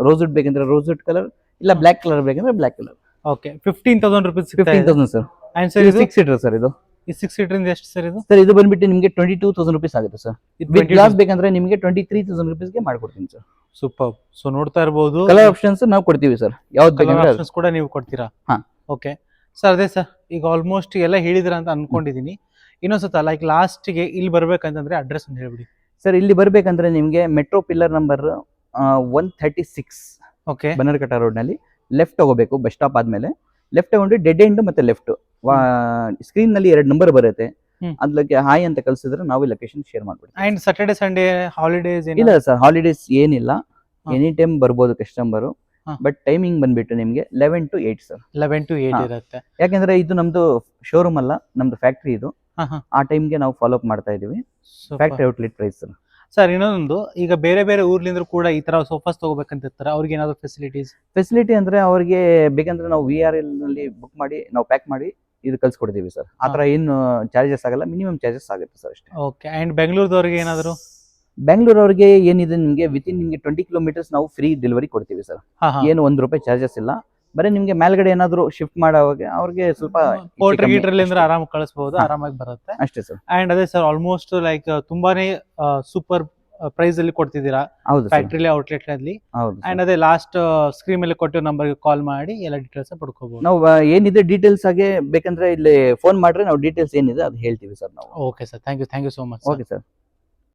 ರೋಸ್ವುಡ್ ಬೇಕಂದ್ರೆ ರೋಸ್ವುಡ್ ಕಲರ್, ಇಲ್ಲ ಬ್ಲ್ಯಾಕ್ ಕಲರ್ ಬೇಕಂದ್ರೆ black colour. Okay. 15,000 rupees. 15,000 sir. And sir ಇದು 6 ಸೀಟರ್ ಸರ್. ಇದು 6 ಸೀಟರ್ ಇಂದ ಎಷ್ಟು ಸರ್ ಇದು? ಸರ್ ಇದು ಬಂದ್ಬಿಟ್ಟು ನಿಮಗೆ 22,000 rupees ಆಗುತ್ತೆ ಸರ್. ವಿತ್ ಗ್ಲಾಸ್ ಬೇಕಂದ್ರೆ ನಿಮಗೆ 23,000 rupees ಗೆ ಮಾಡ್ಕೊಡ್ತೀನಿ ಸರ್. ಸೂಪರ್. ಸೊ ನೋಡ್ತಾ ಇರಬಹುದು, ಕಲರ್ ಆಪ್ಷನ್ಸ್ ನಾವು ಕೊಡ್ತೀವಿ ಸರ್. ಯಾವ್ದು ಬೇಕಂದ್ರೆ ಆಪ್ಷನ್ಸ್ ಕೂಡ ನೀವು ಕೊಡ್ತೀರಾ? ಹಾ. Okay sir. ಅದೇ ಸರ್, ಈಗ ಆಲ್ಮೋಸ್ಟ್ ಎಲ್ಲ ಹೇಳಿದಿರ ಅಂತ ಅನ್ಕೊಂಡಿದೀನಿ. ಇನ್ನೊಂದ್ಸತ ಲೈಕ್ ಲಾಸ್ಟ್ಗೆ ಇಲ್ಲಿ ಬರ್ಬೇಕಂತಂದ್ರೆ ಅಡ್ರೆಸ್ ಅಂತ ಹೇಳ್ಬಿಡಿ ಸರ್. ಇಲ್ಲಿ ಬರ್ಬೇಕಂದ್ರೆ ನಿಮ್ಗೆ metro pillar number 136 okay, Bannerghatta road ನಲ್ಲಿ ಲೆಫ್ಟ್ ತಗೋಬೇಕು. ಬಸ್ ಸ್ಟಾಪ್ ಆದ್ಮೇಲೆ ಲೆಫ್ಟ್ ತಗೊಂಡು ಡೆಡ್ ಎಂಡ್ ಮತ್ತೆ ಲೆಫ್ಟ್ ಸ್ಕ್ರೀನ್ ನಲ್ಲಿ 2 ನಂಬರ್ ಬರುತ್ತೆ. ಅದ್ಲಕ್ಕೆ ಹಾಯ್ ಅಂತ ಕಳ್ಸಿದ್ರೆ ನಾವು ಲೊಕೇಶನ್ ಶೇರ್ ಮಾಡ್ಬಿಡ್ತೀವಿ. ಅಂಡ್ ಸ್ಯಾಟರ್ಡೆ ಸಂಡೇ ಹಾಲಿಡೇಸ್ ಇಲ್ಲ ಸರ್, ಹಾಲಿಡೇಸ್ ಏನಿಲ್ಲ. ಎನಿ ಟೈಮ್ ಬರ್ಬೋದು ಕಸ್ಟಮರ್. ಬಟ್ ಟೈಮಿಂಗ್ ಬಂದ್ಬಿಟ್ಟು ನಿಮ್ಗೆ 11 to 8 ಸರ್. 11 to 8 ಇರುತ್ತೆ. ಯಾಕಂದ್ರೆ ಇದು ನಮ್ದು ಶೋರೂಮ್ ಅಲ್ಲ, ನಮ್ದು ಫ್ಯಾಕ್ಟ್ರಿ ಇದು. ಆ ಟೈಮ್ಗೆ ನಾವು ಫಾಲೋ ಅಪ್ ಮಾಡ್ತಾ ಇದೀವಿ. Factory outlet price sir. Sir ಇನ್ನೊಂದು, ಈಗ ಬೇರೆ ಬೇರೆ ಊರ್ಲಿಂದ ಕೂಡ ಈ ತರ ಸೋಫಾಸ್ ತಗೋಬೇಕಂತ ಇರ್ತಾರೆ, ಅವ್ರಿಗೆ ಏನಾದ್ರು ಫೆಸಿಲಿಟಿ ಅಂದ್ರೆ ಅವ್ರಿಗೆ ಬೇಕಂದ್ರೆ ನಾವು VRL ನಲ್ಲಿ ಬುಕ್ ಮಾಡಿ ನಾವು ಪ್ಯಾಕ್ ಮಾಡಿ ಇದು ಕಳ್ಸಿಕೊಡ್ತೀವಿ ಸರ್. ಆತರ ಏನು ಚಾರ್ಜಸ್ ಆಗಲ್ಲ, ಮಿನಿಮಮ್ ಚಾರ್ಜಸ್ ಆಗುತ್ತೆ ಸರ್ ಅಷ್ಟೇ. ಓಕೆ. ಅಂಡ್ ಬೆಂಗಳೂರದವ್ರಿಗೆ ಏನಾದ್ರು? ಬೆಂಗಳೂರವ್ರಿಗೆ ಏನಿದೆ ನಿಮ್ಗೆ ವಿತಿನ್ ನಿಮ್ಗೆ 20 kilometers ನಾವು ಫ್ರೀ ಡೆಲಿವರಿ ಕೊಡ್ತೀವಿ ಸರ್. ಏನು 1 ರೂಪಾಯಿ ಚಾರ್ಜಸ್ ಇಲ್ಲ. ಬರೀ ನಿಮ್ಗೆ ಮೇಲ್ಗಡೆ ಏನಾದ್ರು ಶಿಫ್ಟ್ ಮಾಡೋವಾಗ ಅವ್ರಿಗೆ ಸ್ವಲ್ಪ ಆರಾಮ್ ಕಳಿಸಬಹುದು, ಆರಾಮಾಗಿ ಬರುತ್ತೆ ಅಷ್ಟೇ ಸರ್. ಅಂಡ್ ಅದೇ ಸರ್, ಆಲ್ಮೋಸ್ಟ್ ಲೈಕ್ ತುಂಬಾನೇ ಸೂಪರ್ ಪ್ರೈಸ್ ಅಲ್ಲಿ ಕೊಡ್ತಿದ್ದೀರಾ ಹೌದು ಸರ್, ಫ್ಯಾಕ್ಟ್ರಿಲಿ ಔಟ್ಲೆಟ್ ಅಲ್ಲಿ. ಹೌದು sir. ಅಂಡ್ ಅದೇ ಲಾಸ್ಟ್ ಸ್ಕ್ರೀನ್ ಮೇಲೆ ಕೊಟ್ಟಿರೋ ನಂಬರ್ಗೆ ಕಾಲ್ ಮಾಡಿ ಎಲ್ಲ ಡೀಟೇಲ್ಸ್ ಪಡ್ಕೋಬಹುದು. ನಾವು ಏನಿದೆ ಡೀಟೇಲ್ಸ್ ಆಗಿ ಬೇಕಂದ್ರೆ ಇಲ್ಲಿ ಫೋನ್ ಮಾಡ್ರೆ ನಾವು ಡೀಟೇಲ್ಸ್ ಏನಿದೆ ಅದು ಹೇಳ್ತೀವಿ ಸರ್ ನಾವು. Okay sir, thank you so much. Okay sir.